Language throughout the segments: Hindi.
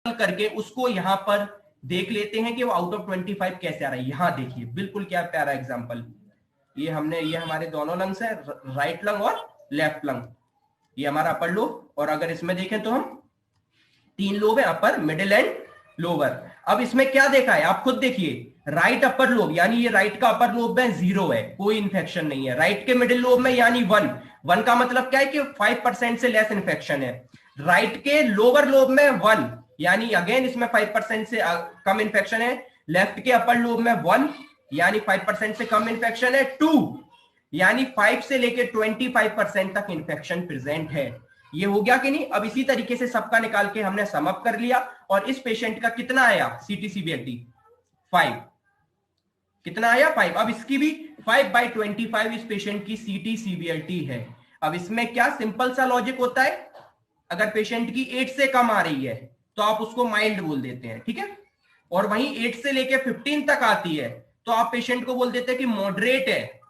करके उसको यहां पर देख लेते हैं कि वो आउट ऑफ 25 कैसे आ रहा है। यहां देखिए बिल्कुल क्या प्यारा एग्जांपल, ये हमारे दोनों लंग्स है, राइट लंग और लेफ्ट लंग, ये हमारा अपर लोब। और अगर इसमें देखें तो हम 3 लोब है, अपर मिडिल एंड लोअर। अब इसमें क्या देखा है आप खुद देखिए, राइट अपर लोब यानी ये राइट का अपर लोब में 0 है, कोई इंफेक्शन नहीं है। राइट के मिडिल लोब में यानी 1 का मतलब क्या है कि 5% से लेस इंफेक्शन है। राइट के लोअर लोब में 1 यानी अगेन इसमें 5% से कम इंफेक्शन है। लेफ्ट के अपर लोब में 1 यानी 5% से कम इंफेक्शन है। 2 यानी 5 से लेकर 25% तक इंफेक्शन प्रेजेंट है। ये हो गया कि नहीं। अब इसी तरीके से सबका निकाल के हमने सम अप कर लिया, और इस पेशेंट का कितना आया सीटी सीबीएलटी 5, कितना आया 5। अब इसकी भी 5/25 इस पेशेंट की सीटी सीबीएलटी है। अब इसमें क्या सिंपल सा लॉजिक होता है, अगर पेशेंट की 8 से कम आ रही है तो आप उसको माइल्ड बोल देते हैं, ठीक है। और वहीं 8 से लेके 15 तक आती है तो आप पेशेंट को बोल देते हैं कि मॉडरेट है।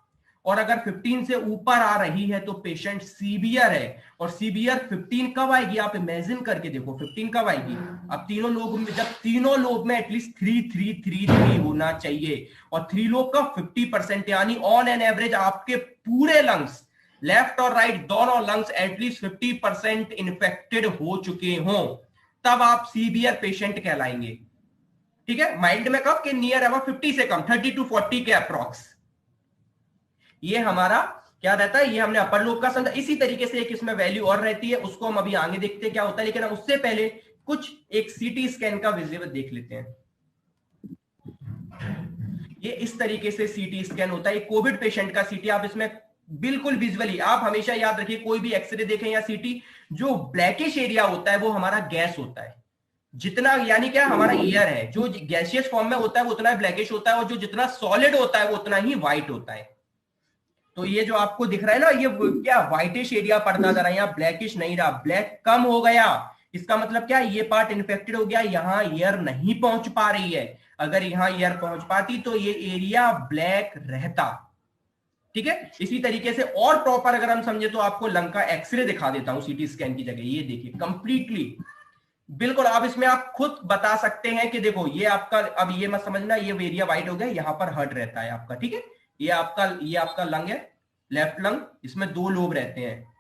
और अगर 15 से ऊपर आ रही है तो पेशेंट सीवियर है। और सीवियर 15 कब आएगी, आप इमेजिन करके देखो 15 कब आएगी। अब तीनों लोग में, जब तीनों लोग में एटलीस्ट 3 होना चाहिए, और 3 लोग का 50% यानी ऑन एन एवरेज आपके पूरे लंग्स, लेफ्ट और राइट दोनों लंग्स एटलीस्ट 50% इन्फेक्टेड हो चुके हों, तब आप सीवियर पेशेंट कहलाएंगे, ठीक है। माइल्ड में कब, कि नियर अबाउट 50 से कम, 30 to 40 के अप्रॉक्स। ये हमारा क्या रहता है, ये हमने अपर लोब का समझा। इसी तरीके से एक इसमें वैल्यू और रहती है, उसको हम अभी आगे देखते हैं क्या होता है, लेकिन हम उससे पहले कुछ एक सीटी स्कैन का विजुअल देख लेते हैं। ये इस तरीके से सीटी स्कैन होता है कोविड पेशेंट का सीटी। आप इसमें बिल्कुल विजुअली, आप हमेशा याद रखिए कोई भी एक्सरे देखें या सीटी, जो ब्लैकिश एरिया होता है वो हमारा गैस होता है। जितना यानी क्या हमारा एयर है, जो गैसियस फॉर्म में होता है वो उतना ब्लैकिश होता है, और जो जितना सॉलिड होता है वो उतना ही व्हाइट होता है। तो ये जो आपको दिख रहा है ना, ये क्या व्हाइटिश एरिया पड़ता जा रहा है, यहाँ ब्लैकिश नहीं रहा, ब्लैक कम हो गया। इसका मतलब क्या, ये पार्ट इन्फेक्टेड हो गया, यहाँ एयर नहीं पहुंच पा रही है। अगर यहाँ एयर पहुंच पाती तो ये एरिया ब्लैक रहता, ठीक है। इसी तरीके से और प्रॉपर अगर हम समझे तो आपको लंग का एक्सरे दिखा देता हूं सीटी स्कैन की जगह। ये देखिए कंप्लीटली बिल्कुल, आप इसमें आप खुद बता सकते हैं कि देखो ये आपका, अब ये मत समझना ये एरिया व्हाइट हो गया, यहां पर हर्ट रहता है आपका, ठीक है। ये आपका लंग है, लेफ्ट लंग, इसमें 2 लोब रहते हैं,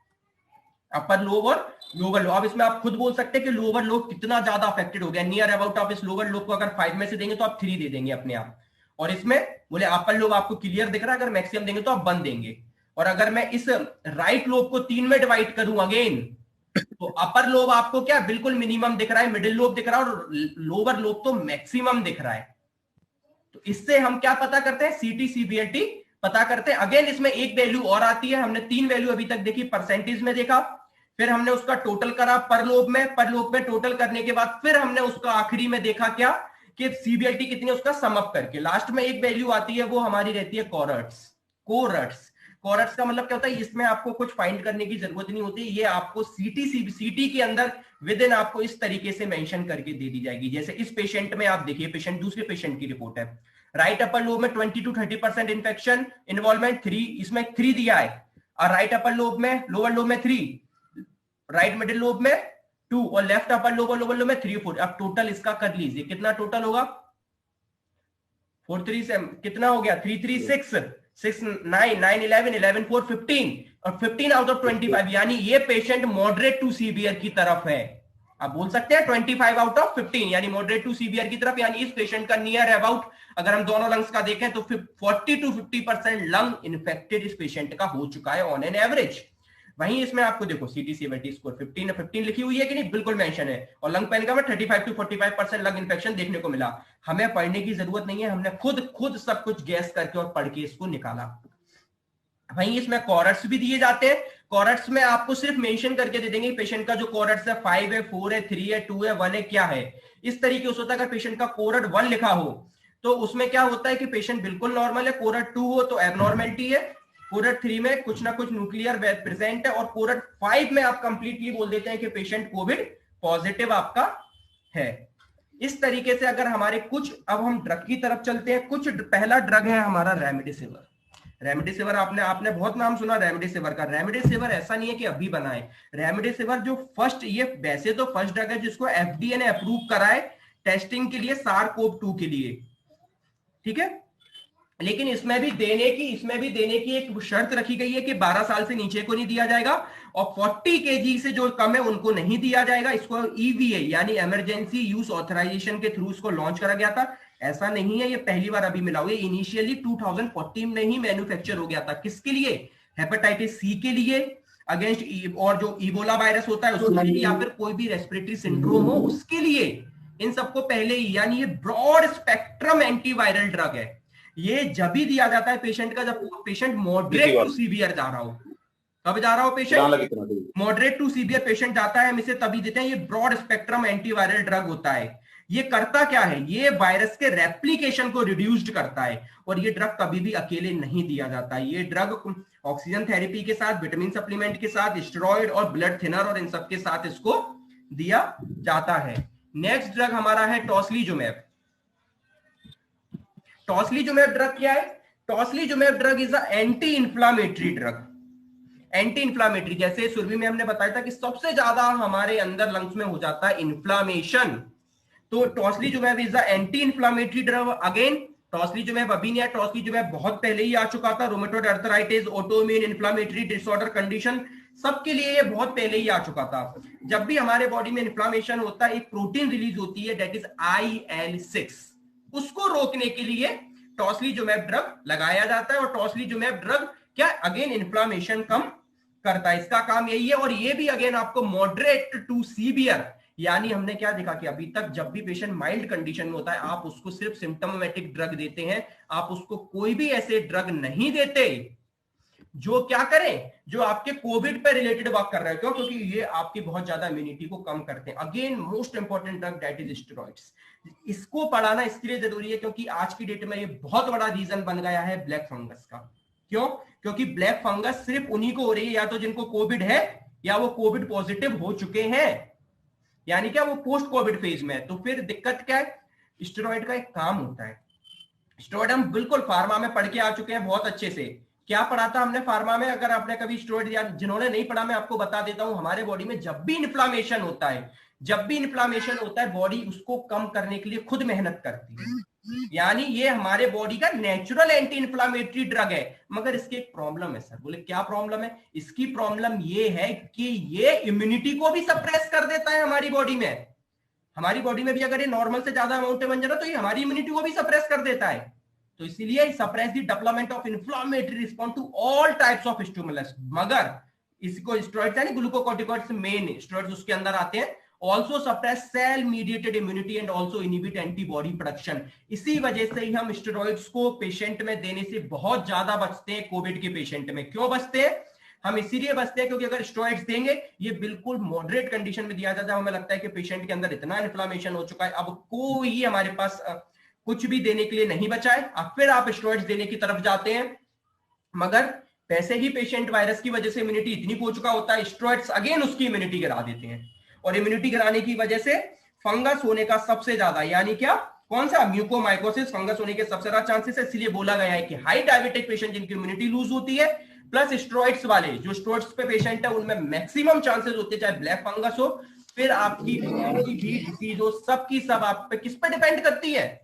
अपर लोब और लोअर लोब। अब इसमें आप खुद बोल सकते हैं कि लोअर लोब कितना ज्यादा अफेक्टेड हो गया, नियर अबाउट आप इस लोअर लोब को अगर 5 में से देंगे तो आप 3 दे देंगे अपने आप। और इसमें बोले अपर लोब आपको क्लियर दिख रहा है, अगर मैक्सिमम देंगे तो आप 1 देंगे। और अगर मैं इस राइट लोब को 3 में डिवाइड करूं अगेन, तो अपर लोब आपको क्या बिल्कुल मिनिमम दिख रहा है, मिडिल लोब दिख रहा है, और लोअर लोब तो मैक्सिमम दिख रहा है। तो इससे हम क्या पता करते हैं, सीटी सीबीएलटी पता करते हैं। अगेन इसमें एक वैल्यू और आती है, हमने 3 वैल्यू अभी तक देखी, परसेंटेज में देखा, फिर हमने उसका टोटल करा पर लोब में टोटल करने के बाद फिर हमने उसका आखिरी में देखा क्या, कि सीबीएलटी कितनी है उसका सम अप करके। लास्ट में एक वैल्यू आती है, वो हमारी रहती है कोरट्स का मतलब क्या होता है, इसमें आपको कुछ फाइंड करने की जरूरत नहीं होती, ये आपको सीटी के अंदर विद इन आपको इस तरीके से मेंशन करके दे दी जाएगी। जैसे इस पेशेंट में आप देखिए, पेशेंट दूसरे पेशेंट की रिपोर्ट है, राइट अपर लोब में 20 to 30% इन्फेक्शन इन्वॉल्वमेंट 3, इसमें 3 दिया है। और राइट अपर लोब में, लोअर लोब में 3, राइट मिडिल लोब में 2, और लेफ्ट अपर लोब और लोअर लोब में 3, 4। अब टोटल इसका कर लीजिए, कितना टोटल होगा, 4 3 से कितना हो गया, 3 3 6 6 9 9 11 11 4 15, और 15 आउट ऑफ 25, यानी ये पेशेंट मॉडरेट टू सीवियर की तरफ है। आप बोल सकते हैं 25 आउट ऑफ 15 यानी मॉडरेट टू सीवियर की तरफ, यानी इस पेशेंट का नियर अबाउट अगर हम दोनों लंग्स का देखें तो 40 to 50% लंग इन्फेक्टेड इस पेशेंट का हो चुका है ऑन एन एवरेज। वहीं इसमें आपको देखो सीटी सीबीएलटी स्कोर 15 लिखी हुई है कि नहीं, बिल्कुल मेंशन है, और लंग पेन का 35 to 45% लंग इन्फेक्शन देखने को मिला। हमें पढ़ने की जरूरत नहीं है, हमने खुद सब कुछ गैस करके और पढ़ के इसको निकाला। वहीं इसमें कोरट्स भी दिए जाते हैं, कोरट्स में आपको सिर्फ मेंशन करके दे देंगे पेशेंट का जो कोरट्स है 5 है, 4 है, 3 है, 2 है, 1 है, क्या है। इस तरीके से होता है, अगर पेशेंट का कोरट 1 लिखा हो तो उसमें क्या होता है कि पेशेंट बिल्कुल नॉर्मल है, कोरट 2 हो तो एबनॉर्मेलिटी है, कोरट 3 में कुछ ना कुछ न्यूक्लियर प्रेजेंट है, और कोरट 5 में आप कंप्लीटली बोल देते हैं कि पेशेंट कोविड पॉजिटिव आपका है। इस तरीके से अगर हमारे कुछ, अब हम ड्रग की तरफ चलते हैं, कुछ पहला ड्रग है हमारा रेमडेसिविर। रेमडेसिविर आपने आपने बहुत नाम सुना रेमडेसिविर का। रेमडेसिविर ऐसा नहीं है कि अभी बना है। रेमडेसिविर जो फर्स्ट, ये वैसे तो फर्स्ट ड्रग है जिसको एफडीए ने अप्रूव करा है टेस्टिंग के लिए SARS-CoV-2 के लिए, ठीक है। लेकिन इसमें भी देने की एक शर्त रखी गई है कि 12 साल से नीचे को नहीं दिया जाएगा और 40 केजी से जो कम है उनको नहीं दिया जाएगा। इसको ईवीए यानी इमरजेंसी यूज ऑथराइजेशन के थ्रू इसको लॉन्च करा गया था। ऐसा नहीं है ये पहली बार अभी मिला हुआ, ये इनिशियली 2014 में ही मैन्युफैक्चर हो गया था। किसके लिए? हेपेटाइटिस सी के लिए, अगेंस्ट और जो इबोला वायरस होता है उसके लिए, या फिर कोई भी रेस्पिरेटरी सिंड्रोम हो उसके लिए, इन सबको पहले ही। यानी ये ब्रॉड स्पेक्ट्रम एंटीवायरल ड्रग है। ये जब भी दिया जाता है पेशेंट का, जब पेशेंट मॉडरेट टू सीवियर जा रहा हो। कब जा रहा हो patient? Moderate to severe patient जाता है, हम इसे तभी देते हैं। ये ब्रॉड स्पेक्ट्रम एंटीवायरल ड्रग होता है। ये करता क्या है? ये वायरस के रेप्लिकेशन को रिड्यूस्ड करता है। और ये ड्रग कभी भी अकेले नहीं दिया जाता। ये ड्रग ऑक्सीजन थेरेपी के साथ, विटामिन सप्लीमेंट के साथ, स्टेरॉइड और ब्लड थिनर और इन सब के साथ इसको दिया जाता है। नेक्स्ट ड्रग हमारा है टॉसिलिजुमैब। टॉसिलिजुमैब ड्रग क्या है? Tocilizumab drug is a anti inflammatory drug. Anti inflammatory, जैसे सुरभि में हमने बताया था कि सबसे ज्यादा हमारे अंदर लंग्स में हो जाता है इन्फ्लामेशन, तो tocilizumab is a anti inflammatory drug. Again tocilizumab अभी नहीं है, टॉसिलिजुमैब बहुत पहले ही आ चुका था। Rheumatoid arthritis, autoimmune inflammatory disorder condition, सबके लिए ये बहुत पहले ही आ चुका था। जब भी हमारे बॉडी में इन्फ्लामेशन होता है, एक प्रोटीन रिलीज होती है दैट इज IL-6, उसको रोकने के लिए टॉसिलिजुमैब ड्रग लगाया जाता है। और टॉसिलिजुमैब ड्रग क्या? अगेन इन्फ्लामेशन कम करता है, इसका काम यही है। और ये भी अगेन आपको मॉडरेट टू सीवियर, यानी हमने क्या देखा कि अभी तक जब भी पेशेंट माइल्ड कंडीशन में होता है, आप उसको सिर्फ सिम्टोमेटिक ड्रग देते हैं, आप उसको कोई भी ऐसे ड्रग नहीं देते जो क्या करें, जो आपके कोविड पे रिलेटेड वर्क कर रहे हैं। क्यों? क्योंकि ये आपकी बहुत ज्यादा इम्यूनिटी को कम करते हैं। Again most important drug that is steroids. इसको पढ़ाना इसके लिए जरूरी है क्योंकि आज की डेट में ये बहुत बड़ा रीजन बन गया है ब्लैक फंगस का। क्यों? क्योंकि ब्लैक फंगस सिर्फ उन्हीं को हो रही है, या तो जिनको कोविड है या वो कोविड पॉजिटिव हो चुके हैं, यानी क्या वो पोस्ट कोविड फेज में है। तो फिर दिक्कत क्या है? स्टेरॉइड का एक काम होता है, स्टेरॉइड हम बिल्कुल फार्मा में पढ़ के आ चुके हैं बहुत अच्छे से। क्या पढ़ा था हमने फार्मा में? अगर आपने कभी स्टेरॉइड, या जिन्होंने नहीं पढ़ा मैं आपको बता देता हूं। हमारे बॉडी में जब भी इन्फ्लामेशन होता है, बॉडी उसको कम करने के लिए खुद मेहनत करती है। यानी ये हमारे बॉडी का नेचुरल एंटी इन्फ्लामेटरी ड्रग है। मगर इसकी एक प्रॉब्लम है सर। बोले क्या प्रॉब्लम है? इसकी प्रॉब्लम ये है कि ये इम्यूनिटी को भी सप्रेस कर देता है हमारी बॉडी में। हमारी बॉडी में भी अगर ये नॉर्मल से ज्यादा अमाउंट में बन जाता है तो ये हमारी इम्यूनिटी को भी सप्रेस कर देता है। तो इसीलिए suppress the development of inflammatory response to all types of stimulus. मगर इसको स्टेरॉइड्स यानी ग्लूकोकॉर्टिकॉइड्स मेन स्टेरॉइड्स उसके अंदर आते हैं। Also suppress cell mediated immunity and also inhibit antibody production. इसी वजह से ही हम स्टेरॉइड्स को पेशेंट में देने से बहुत ज्यादा बचते हैं कोविड के पेशेंट में। क्यों बचते हैं? हम इसीलिए बचते हैं क्योंकि अगर स्टेरॉइड्स देंगे, ये बिल्कुल मॉडरेट कंडीशन में दिया जाता है। हमें लगता है कि पेशेंट के अंदर इतना इन्फ्लामेशन हो चुका है, अब कोई हमारे पास कुछ भी देने के लिए नहीं बचा है, अब फिर आप स्टेरॉइड्स देने की तरफ जाते हैं। मगर वैसे ही पेशेंट वायरस की वजह से इम्यूनिटी इतनी हो चुका होता है, स्टेरॉइड्स अगेन उसकी इम्यूनिटी गिरा देते हैं। और इम्यूनिटी गिराने की वजह से फंगस होने का सबसे ज्यादा, यानी क्या, कौन सा, म्यूकोमाइकोसिस, फंगस होने के सबसे ज्यादा चांसेस है। इसलिए बोला गया है कि हाई डायबिटिक पेशेंट जिनकी इम्यूनिटी लूज होती है प्लस स्टेरॉइड्स वाले जो स्टेरॉइड्स पे पेशेंट है उनमें मैक्सिमम चांसेस होते हैं, चाहे ब्लैक फंगस हो फिर आपकी भी डिसीज हो, सबकी सब आप पे किस पे डिपेंड करती है?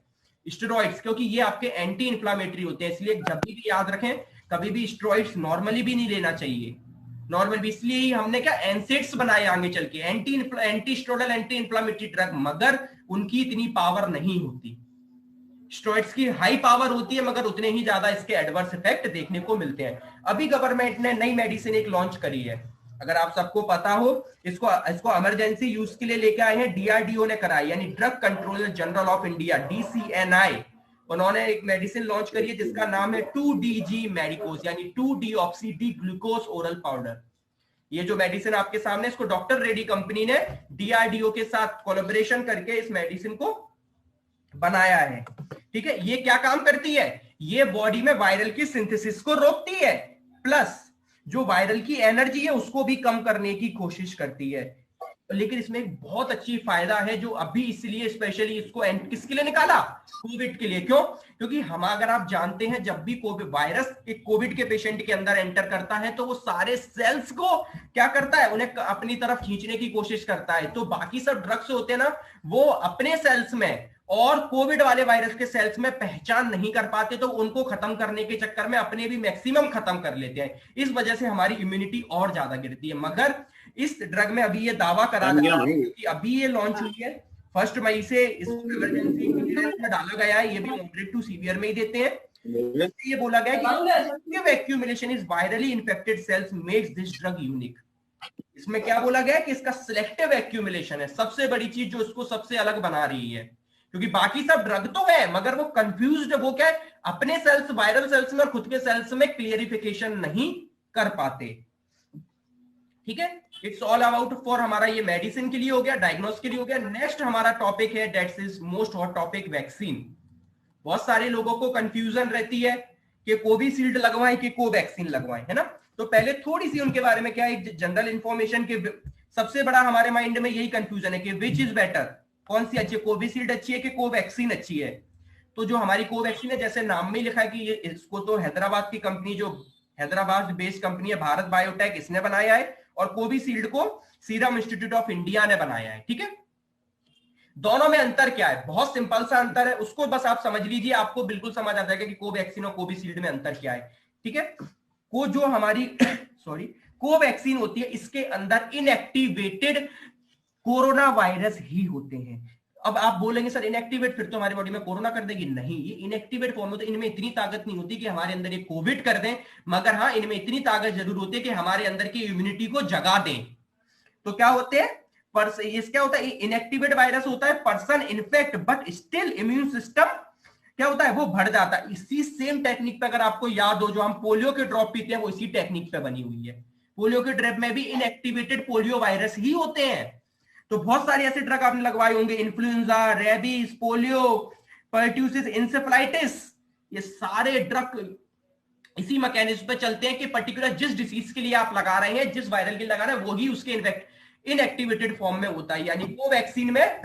स्टेरॉइड्स। क्योंकि ये आपके एंटी इन्फ्लामेटरी होते हैं। इसलिए जब भी याद रखें, कभी भी स्टेरॉइड्स नॉर्मली भी नहीं लेना चाहिए। नॉर्मल भी इसलिए ही हमने क्या एनसेड्स बनाए आगे चल के, anti steroidal anti inflammatory drug, मगर उनकी इतनी पावर नहीं होती। स्टेरॉइड्स की हाई पावर होती है मगर उतने ही ज्यादा इसके एडवर्स इफेक्ट देखने को मिलते हैं। अभी गवर्नमेंट ने नई मेडिसिन एक लॉन्च करी है, अगर आप सबको पता हो, इसको इमरजेंसी यूज के लिए लेके आए हैं, डीआरडीओ ने कराई, यानी drug controller general of India, DCNI। उन्होंने एक मेडिसिन लॉन्च करी है जिसका नाम है 2DG मेडिकोज, यानी 2-डीऑक्सी डी ग्लूकोज ओरल पाउडर। ये जो मेडिसिन आपके सामने, इसको डॉक्टर रेड्डी कंपनी ने डीआरडीओ के साथ कोलैबोरेशन करके इस मेडिसिन को बनाया है। ठीक है, ये क्या काम करती है? ये बॉडी में वायरल की सिंथेसिस को रोकती है, प्लस जो वायरल की एनर्जी है उसको भी कम करने की कोशिश करती है। लेकिन इसमें एक बहुत अच्छी फायदा है जो अभी इसलिए स्पेशली इसको किसके लिए निकाला, कोविड के लिए। क्यों? क्योंकि हम, अगर आप जानते हैं, जब भी कोविड वायरस एक कोविड के पेशेंट के अंदर एंटर करता है तो वो सारे सेल्स को क्या करता है, उन्हें अपनी तरफ खींचने की कोशिश करता है। तो बाकी सब ड्रग्स होते हैं ना, वो अपने सेल्स में और कोविड वाले वायरस के सेल्स में पहचान नहीं कर पाते, तो उनको खत्म करने के चक्कर में अपने भी मैक्सिमम खत्म कर लेते हैं। इस वजह से हमारी इम्यूनिटी और ज्यादा गिरती है। मगर इस ड्रग में अभी ये दावा करा गया है कि अभी ये लॉन्च हुई है 1 मई से, इसको इमरजेंसी में डाला गया है, ये भी मॉडरेट टू सीवियर में ही देते हैं। ये बोला गया कि accumulation is virally infected cells makes this drug unique. इसमें क्या बोला गया कि इसका सिलेक्टिव एक्यूमुलेशन है सबसे बड़ी चीज जो इसको सबसे अलग बना रही है। क्योंकि बाकी सब ड्रग तो है मगर वो कंफ्यूज्ड है, वो क्या है, अपने सेल्स, वायरल सेल्स में और खुद के सेल्स में क्लियरिफिकेशन नहीं कर पाते। ठीक है, इट्स ऑल अबाउट फॉर हमारा ये मेडिसिन के लिए हो गया, डायग्नोस के लिए हो गया। नेक्स्ट हमारा टॉपिक है, that's is most hot topic, vaccine. बहुत सारे लोगों को कंफ्यूजन रहती है कि कोविशील्ड लगवाएं कि कोवैक्सीन लगवाएं, है ना। तो पहले थोड़ी सी उनके बारे में क्या है, जनरल इंफॉर्मेशन के। सबसे बड़ा हमारे माइंड में यही कंफ्यूजन है कि विच इज बेटर, कौन सी अच्छी है, कोविशील्ड अच्छी है कि कोवैक्सीन अच्छी है। तो जो हमारी कोवैक्सीन है, जैसे नाम में ही लिखा है कि ये, इसको तो हैदराबाद की कंपनी, जो हैदराबाद बेस्ड कंपनी है भारत बायोटेक, इसने बनाया है, और कोविशील्ड को सीरम इंस्टीट्यूट ऑफ इंडिया ने बनाया है। ठीक है, दोनों में अंतर क्या है, बहुत सिंपल सा अंतर है, उसको बस आप समझ लीजिए, आपको बिल्कुल समझ आ जाएगा कि कोवैक्सीन और कोविशील्ड में अंतर क्या है। ठीक है, को जो हमारी सॉरी कोवैक्सीन होती है, इसके अंदर इनएक्टिवेटेड कोरोना वायरस ही होते हैं। अब आप बोलेंगे सर इनएक्टिवेट, फिर तो हमारी बॉडी में कोरोना कर देगी। नहीं, ये इनएक्टिवेट फॉर्म होते हैं, इनमें इतनी ताकत नहीं होती कि हमारे अंदर ये कोविड कर दें, मगर हाँ, इनमें इतनी ताकत जरूर होती है कि हमारे अंदर की इम्यूनिटी को जगा दें। तो क्या होते हैं, क्या होता है, इनएक्टिवेट वायरस होता है, person infect but still immune system क्या होता है, वो बढ़ जाता है। इसी सेम टेक्निक पे, अगर आपको याद हो, जो हम पोलियो के ड्रॉप पीते हैं, वो इसी टेक्निक पे बनी हुई है। पोलियो के ड्रॉप में भी इनएक्टिवेटेड पोलियो वायरस ही होते हैं। तो बहुत सारे ऐसे ड्रग आपने लगवाए होंगे, influenza, rabies, polio, pertussis, encephalitis, ये सारे ड्रग इसी मैकेनिज्म पे चलते हैं कि पर्टिकुलर जिस डिसीज के लिए आप लगा रहे हैं, जिस वायरल के लिए लगा रहे हैं, वही उसके इनएक्टिवेटेड फॉर्म में होता है। यानी कोवैक्सीन में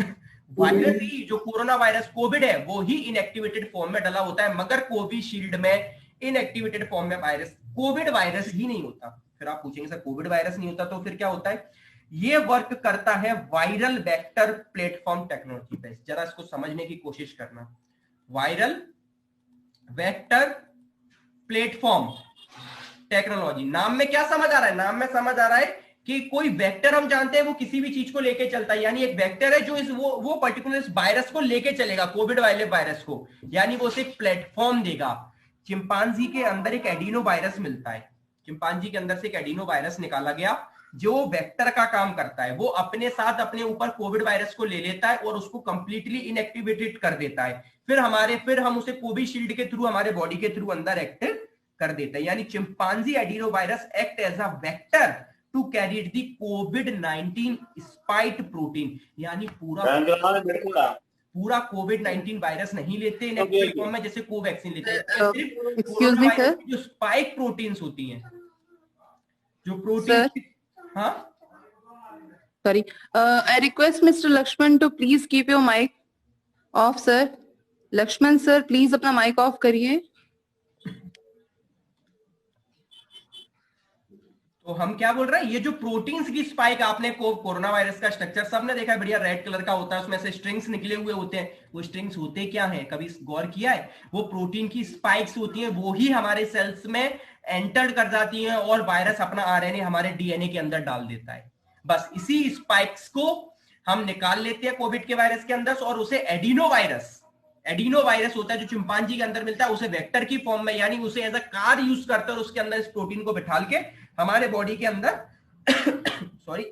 वायरस ही, जो कोरोना वायरस कोविड है, वो ही इनएक्टिवेटेड फॉर्म में डला होता है, मगर कोविशील्ड में इनएक्टिवेटेड फॉर्म में वायरस, कोविड वायरस ही नहीं होता। फिर आप पूछेंगे सर कोविड वायरस नहीं होता तो फिर क्या होता है, ये वर्क करता है वायरल वेक्टर प्लेटफॉर्म टेक्नोलॉजी पे। जरा इसको समझने की कोशिश करना, वायरल वेक्टर प्लेटफॉर्म टेक्नोलॉजी। नाम में क्या समझ आ रहा है, नाम में समझ आ रहा है कि कोई वेक्टर, हम जानते हैं वो किसी भी चीज को लेके चलता है, यानी एक वेक्टर है जो वो पर्टिकुलर इस वायरस को लेके चलेगा, कोविड वाले वायरस को, यानी वो उसे एक प्लेटफॉर्म देगा। चिंपांजी के अंदर एक एडिनो वायरस मिलता है, चिंपांजी के अंदर से एक एडिनो वायरस निकाला गया जो वेक्टर का काम करता है। वो अपने साथ अपने ऊपर कोविड वायरस को ले लेता है और उसको कंप्लीटली इनएक्टिवेटेड कर देता है। फिर हम उसे कोविशील्ड के थ्रू, हमारे बॉडी के थ्रू अंदर एक्टिव कर देता है। यानी chimpanzee adeno virus act as a vector to carry the कोविड-19 स्पाइक प्रोटीन। यानी पूरा कोविड-19 वायरस नहीं लेते इनएक्टिव फॉर्म में जैसे कोवैक्सीन लेते हैं, सिर्फ जो स्पाइक प्रोटीन्स होती हैं, जो प्रोटीन। हाँ, sorry, I request Mr. Lakshman to please keep your mic off, sir. Lakshman sir, please अपना mic off करिए। तो हम क्या बोल रहे हैं, ये जो प्रोटीन्स की स्पाइक, आपने कोरोना वायरस का स्ट्रक्चर सबने देखा है, बढ़िया रेड कलर का होता है, उसमें से स्ट्रिंग्स निकले हुए होते हैं। वो स्ट्रिंग्स होते क्या हैं, कभी गौर किया है? वो प्रोटीन की स्पाइक्स होती हैं, वो ही हमारे सेल्स में एंटर कर जाती हैं और वायरस अपना आरएनए हमारे डीएनए के अंदर डाल देता है। बस इसी स्पाइक्स को हम निकाल लेते हैं कोविड के वायरस के अंदर, और उसे एडिनो वायरस होता है जो चिंपांजी के अंदर मिलता है, उसे वेक्टर की फॉर्म में, यानी उसे एज अ कार यूज करते हैं और उसके अंदर इस प्रोटीन को बिठाल के हमारे बॉडी के अंदर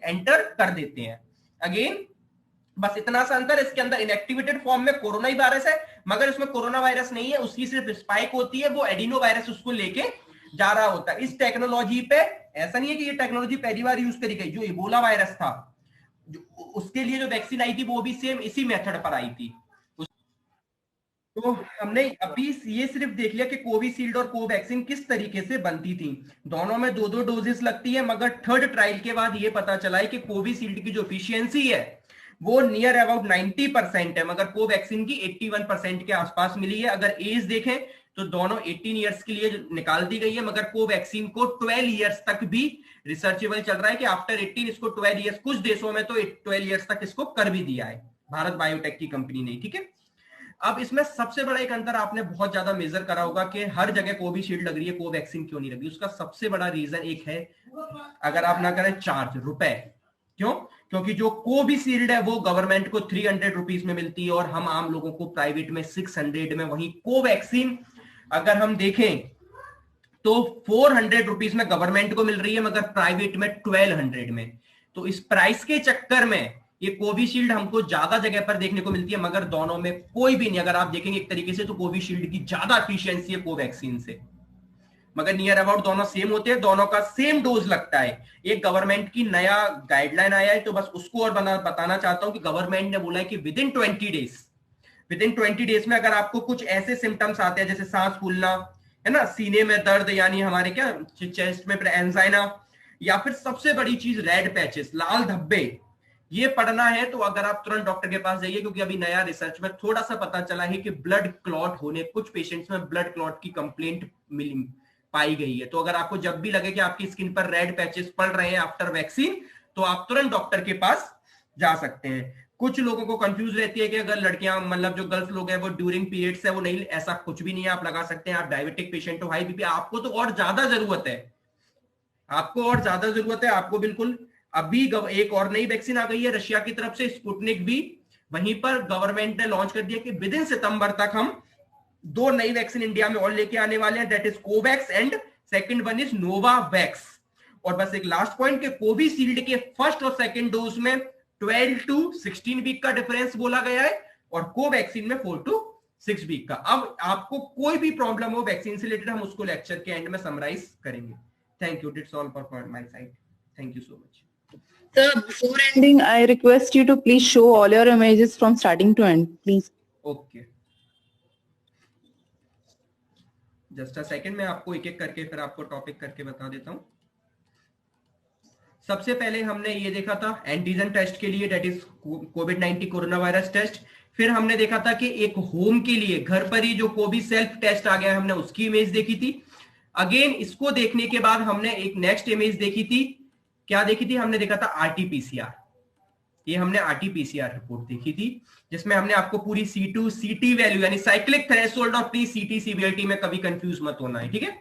एंटर कर देते हैं। अगेन बस इतना सा अंतर, इसके अंदर इनएक्टिवेटेड फॉर्म में कोरोना ही वायरस है, मगर इसमें कोरोना वायरस नहीं है, उसकी सिर्फ स्पाइक होती है, वो एडिनो वायरस उसको लेके जा रहा होता है। इस टेक्नोलॉजी पे ऐसा नहीं है कि ये टेक्नोलॉजी पहली बार यूज करी गई। जो इबोला वायरस था, उसके लिए जो वैक्सीन आई थी, वो भी सेम इसी मेथड पर आई थी। तो हमने अभी ये सिर्फ देख लिया कि कोविशील्ड और कोवैक्सीन किस तरीके से बनती थी। दोनों में 2-2 डोजेस लगती है, मगर थर्ड ट्रायल के बाद ये पता चला है कि कोविशील्ड की जो एफिशिएंसी है वो नियर अबाउट 90% है, मगर कोवैक्सीन की 81% के आसपास मिली है। अगर एज देखें तो दोनों 18 ईयर्स के लिए निकाल दी गई है, मगर कोवैक्सीन को 12 ईयर्स तक भी रिसर्चेबल चल रहा है कि आफ्टर 18 इसको 12 ईयर्स, कुछ देशों में तो 12 ईयर्स तक इसको कर भी दिया है भारत बायोटेक की कंपनी ने, ठीक है। अब इसमें सबसे बड़ा एक अंतर आपने बहुत ज्यादा मेजर करा होगा कि हर जगह कोविशील्ड लग रही है, कोवैक्सीन क्यों नहीं लगी। उसका सबसे बड़ा रीजन एक है, अगर आप ना करें, चार्ज, रुपए। क्यों? क्योंकि जो कोविशील्ड है वो गवर्नमेंट को 300 रुपीज में मिलती है और हम आम लोगों को प्राइवेट में 600 में। वहीं कोवैक्सीन अगर हम देखें तो 400 रुपीज में गवर्नमेंट को मिल रही है, मगर प्राइवेट में 1200 में। तो इस प्राइस के चक्कर में ये कोविशील्ड हमको ज्यादा जगह पर देखने को मिलती है, मगर दोनों में कोई भी नहीं। अगर आप देखेंगे एक तरीके से तो कोविशील्ड की ज्यादा एफिशिएंसी है कोवैक्सीन से, मगर नियर अबाउट दोनों सेम होते हैं, दोनों का सेम डोज लगता है। एक गवर्नमेंट की नया गाइडलाइन आया है, तो बस उसको और बताना चाहता हूं कि गवर्नमेंट ने बोला है कि विद इन 20 डेज में अगर आपको कुछ ऐसे सिम्टम्स आते हैं जैसे सांस फूलना, है ना, सीने में दर्द, यानी हमारे क्या चेस्ट में एंजाइना, या फिर सबसे बड़ी चीज रेड पैचेस, लाल धब्बे, ये पढ़ना है तो अगर आप तुरंत डॉक्टर के पास जाइए, क्योंकि अभी नया रिसर्च में थोड़ा सा पता चला है कि ब्लड क्लॉट होने, कुछ पेशेंट्स में ब्लड क्लॉट की कंप्लेंट मिली पाई गई है। तो अगर आपको जब भी लगे कि आपकी स्किन पर रेड पैचेस पड़ रहे हैं आफ्टर वैक्सीन, तो आप तुरंत डॉक्टर के पास जा सकते हैं। कुछ लोगों को कंफ्यूज रहती है कि अगर लड़कियां, मतलब जो गर्ल्स लोग हैं वो ड्यूरिंग पीरियड्स है, वो नहीं, ऐसा कुछ भी नहीं है, आप लगा सकते हैं। आप डायबिटिक पेशेंट हो, हाई बीपी, आपको तो और ज्यादा जरूरत है, आपको और ज्यादा जरूरत है, आपको बिल्कुल। अभी एक और नई वैक्सीन आ गई है रशिया की तरफ से, स्पुतनिक भी, वहीं पर गवर्नमेंट ने लॉन्च कर दिया कि विद इन सितंबर तक हम 2 नई वैक्सीन इंडिया में और लेके आने वाले हैं, that is Covax and second one is Novavax. और बस एक लास्ट पॉइंट, के कोविशील्ड के फर्स्ट और सेकंड डोज में 12 to 16 वीक का डिफरेंस बोला गया है, और कोवैक्सीन में 4 to 6 वीक का। अब आपको कोई भी प्रॉब्लम हो वैक्सीन से रिलेटेड, हम उसको लेक्चर के एंड में समराइज करेंगे। Thank you, that's all for my side, thank you so much. Sir, before ending, I request you to please show all your images from starting to end, please. Okay. Just a second, मैं आपको एक एक करके फिर आपको टॉपिक करके बता देता हूं। सबसे पहले हमने ये देखा था एंटीजन टेस्ट के लिए, दैट इज कोविड-19 कोरोना वायरस टेस्ट। फिर हमने देखा था कि एक होम के लिए, घर पर ही जो कोविड सेल्फ टेस्ट आ गया, हमने उसकी इमेज देखी थी। अगेन इसको देखने के बाद हमने एक नेक्स्ट इमेज देखी थी, क्या देखी थी? हमने देखा था आरटीपीसीआर। ये हमने आरटीपीसीआर रिपोर्ट देखी थी, जिसमें हमने आपको पूरी C2 CT वैल्यू, यानी साइक्लिक थ्रेशोल्ड और प्री CT सीवीएलटी में कभी कंफ्यूज मत होना है, ठीक है।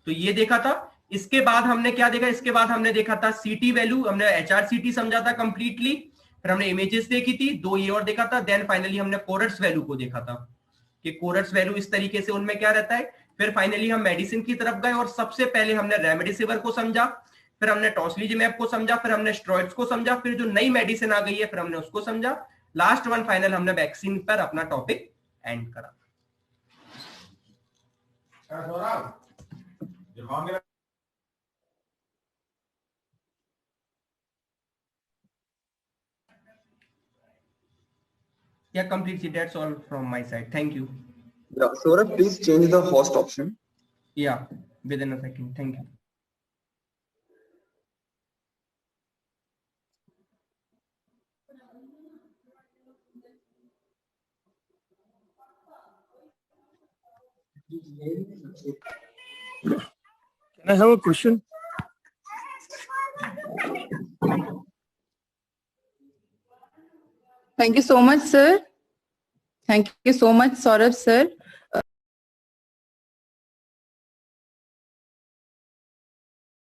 तो ये देखा था। इसके बाद हमने क्या देखा? इसके बाद हमने देखा था CT वैल्यू, हमने HRCT समझा था कंप्लीटली। फिर हमने इमेजेस देखी थी, 2 ये और देखा था। देन फाइनली हमने कोरट्स वैल्यू को देखा था कि कोरट्स वैल्यू इस तरीके से उनमें क्या रहता है। फिर फाइनली हम मेडिसिन की तरफ गए और सबसे पहले हमने रेमडेसिविर को समझा, फिर हमने टॉसिलिजुमैब को समझा, फिर हमने स्टेरॉइड्स को समझा, फिर जो नई मेडिसिन आ गई है फिर हमने उसको समझा। लास्ट वन फाइनल हमने वैक्सीन पर अपना टॉपिक एंड करा। Yeah, completely. That's all from my side. Thank you. Yeah, Saurabh, please change the host option. Yeah, within a second. Thank you. Can I have a question? Thank you so much, sir. Thank you so much, Saurabh sir.